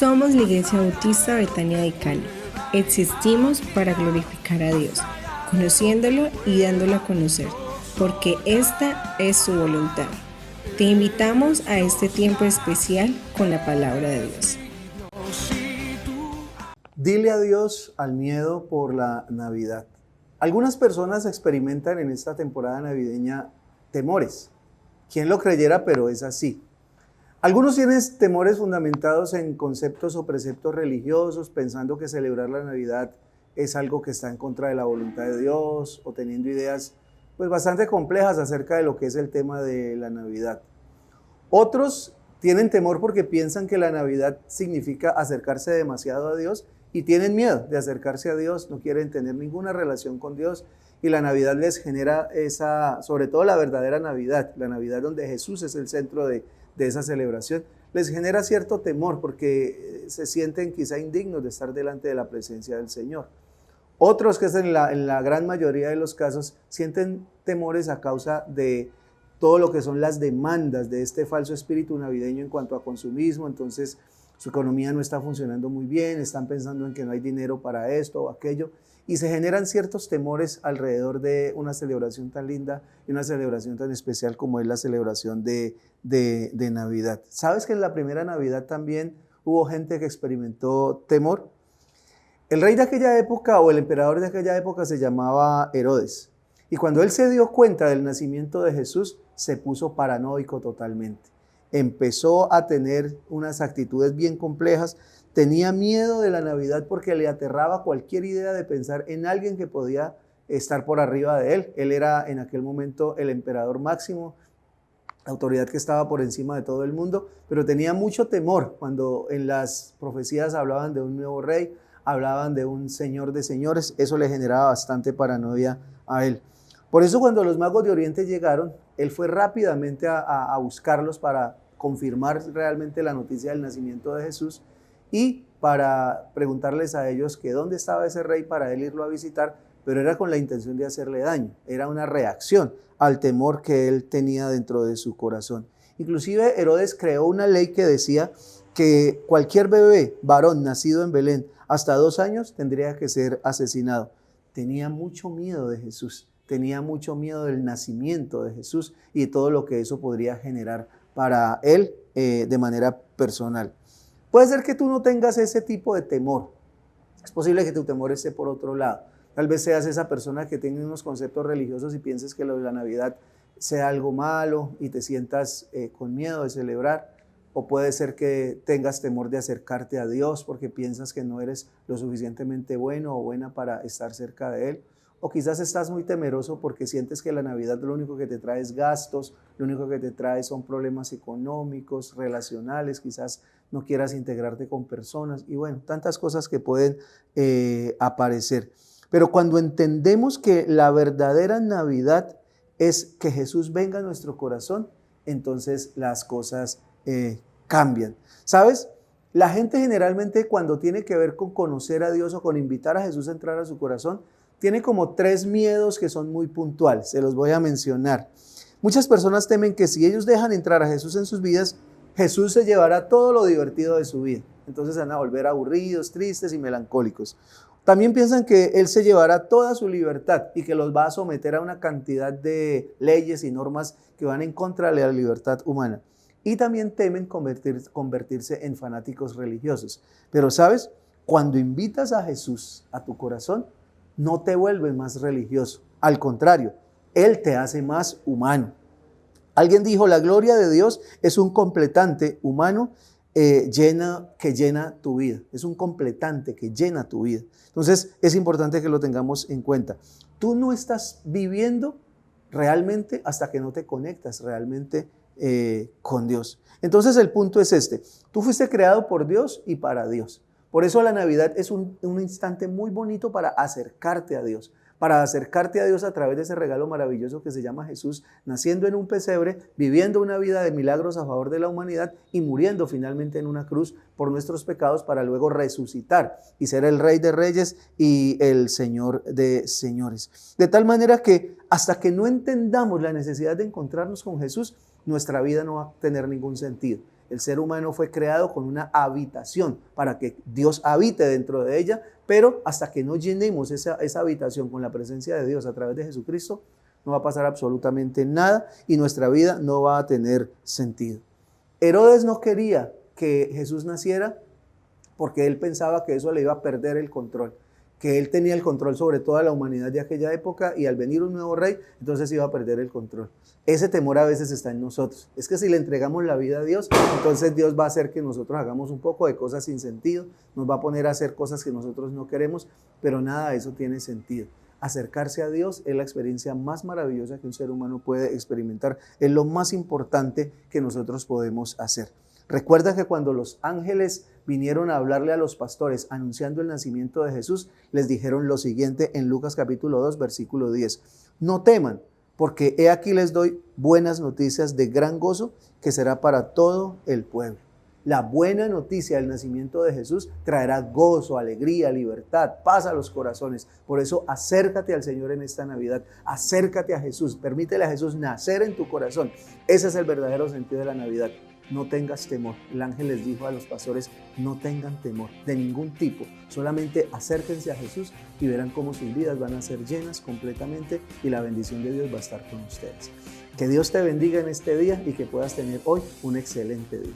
Somos la Iglesia Bautista Betania de Cali. Existimos para glorificar a Dios, conociéndolo y dándolo a conocer, porque esta es su voluntad. Te invitamos a este tiempo especial con la palabra de Dios. Dile adiós al miedo por la Navidad. Algunas personas experimentan en esta temporada navideña temores. ¿Quién lo creyera? Pero es así. Algunos tienen temores fundamentados en conceptos o preceptos religiosos, pensando que celebrar la Navidad es algo que está en contra de la voluntad de Dios, o teniendo ideas pues bastante complejas acerca de lo que es el tema de la Navidad. Otros tienen temor porque piensan que la Navidad significa acercarse demasiado a Dios y tienen miedo de acercarse a Dios, no quieren tener ninguna relación con Dios, y la Navidad les genera sobre todo la verdadera Navidad, la Navidad donde Jesús es el centro de esa celebración, les genera cierto temor porque se sienten quizá indignos de estar delante de la presencia del Señor. Otros, que es en la gran mayoría de los casos, sienten temores a causa de todo lo que son las demandas de este falso espíritu navideño en cuanto a consumismo. Entonces su economía no está funcionando muy bien, están pensando en que no hay dinero para esto o aquello, y se generan ciertos temores alrededor de una celebración tan linda y una celebración tan especial como es la celebración de Navidad. ¿Sabes que en la primera Navidad también hubo gente que experimentó temor? El rey de aquella época, o el emperador de aquella época, se llamaba Herodes, y cuando él se dio cuenta del nacimiento de Jesús, se puso paranoico totalmente. Empezó a tener unas actitudes bien complejas, tenía miedo de la Navidad porque le aterraba cualquier idea de pensar en alguien que podía estar por arriba de él. Él era en aquel momento el emperador máximo, la autoridad que estaba por encima de todo el mundo, pero tenía mucho temor cuando en las profecías hablaban de un nuevo rey, hablaban de un señor de señores. Eso le generaba bastante paranoia a él. Por eso cuando los magos de Oriente llegaron, él fue rápidamente a buscarlos para confirmar realmente la noticia del nacimiento de Jesús y para preguntarles a ellos que dónde estaba ese rey para él irlo a visitar, pero era con la intención de hacerle daño, era una reacción al temor que él tenía dentro de su corazón. Inclusive Herodes creó una ley que decía que cualquier bebé varón nacido en Belén hasta 2 años tendría que ser asesinado. Tenía mucho miedo de Jesús, tenía mucho miedo del nacimiento de Jesús y todo lo que eso podría generar para él de manera personal. Puede ser que tú no tengas ese tipo de temor. Es posible que tu temor esté por otro lado. Tal vez seas esa persona que tiene unos conceptos religiosos y pienses que lo de la Navidad sea algo malo y te sientas con miedo de celebrar. O puede ser que tengas temor de acercarte a Dios porque piensas que no eres lo suficientemente bueno o buena para estar cerca de Él. O quizás estás muy temeroso porque sientes que la Navidad lo único que te trae es gastos, lo único que te trae son problemas económicos, relacionales, quizás no quieras integrarte con personas y bueno, tantas cosas que pueden aparecer. Pero cuando entendemos que la verdadera Navidad es que Jesús venga a nuestro corazón, entonces las cosas cambian. ¿Sabes? La gente generalmente cuando tiene que ver con conocer a Dios o con invitar a Jesús a entrar a su corazón, tiene como 3 miedos que son muy puntuales, se los voy a mencionar. Muchas personas temen que si ellos dejan entrar a Jesús en sus vidas, Jesús se llevará todo lo divertido de su vida. Entonces se van a volver aburridos, tristes y melancólicos. También piensan que Él se llevará toda su libertad y que los va a someter a una cantidad de leyes y normas que van en contra de la libertad humana. Y también temen convertirse en fanáticos religiosos. Pero ¿sabes? Cuando invitas a Jesús a tu corazón, no te vuelves más religioso. Al contrario, Él te hace más humano. Alguien dijo, la gloria de Dios es un completante humano que llena tu vida. Es un completante que llena tu vida. Entonces es importante que lo tengamos en cuenta. Tú no estás viviendo realmente hasta que no te conectas realmente con Dios. Entonces el punto es este. Tú fuiste creado por Dios y para Dios. Por eso la Navidad es un instante muy bonito para acercarte a Dios a través de ese regalo maravilloso que se llama Jesús, naciendo en un pesebre, viviendo una vida de milagros a favor de la humanidad y muriendo finalmente en una cruz por nuestros pecados para luego resucitar y ser el Rey de Reyes y el Señor de Señores. De tal manera que hasta que no entendamos la necesidad de encontrarnos con Jesús, nuestra vida no va a tener ningún sentido. El ser humano fue creado con una habitación para que Dios habite dentro de ella, pero hasta que no llenemos esa habitación con la presencia de Dios a través de Jesucristo, no va a pasar absolutamente nada y nuestra vida no va a tener sentido. Herodes no quería que Jesús naciera porque él pensaba que eso le iba a perder el control, que él tenía el control sobre toda la humanidad de aquella época y al venir un nuevo rey, entonces iba a perder el control. Ese temor a veces está en nosotros. Es que si le entregamos la vida a Dios, entonces Dios va a hacer que nosotros hagamos un poco de cosas sin sentido, nos va a poner a hacer cosas que nosotros no queremos, pero nada de eso tiene sentido. Acercarse a Dios es la experiencia más maravillosa que un ser humano puede experimentar, es lo más importante que nosotros podemos hacer. Recuerda que cuando los ángeles vinieron a hablarle a los pastores anunciando el nacimiento de Jesús, les dijeron lo siguiente en Lucas capítulo 2, versículo 10. No teman, porque he aquí les doy buenas noticias de gran gozo que será para todo el pueblo. La buena noticia del nacimiento de Jesús traerá gozo, alegría, libertad, paz a los corazones. Por eso acércate al Señor en esta Navidad, acércate a Jesús, permítele a Jesús nacer en tu corazón. Ese es el verdadero sentido de la Navidad. No tengas temor. El ángel les dijo a los pastores, no tengan temor de ningún tipo, solamente acérquense a Jesús y verán cómo sus vidas van a ser llenas completamente y la bendición de Dios va a estar con ustedes. Que Dios te bendiga en este día y que puedas tener hoy un excelente día.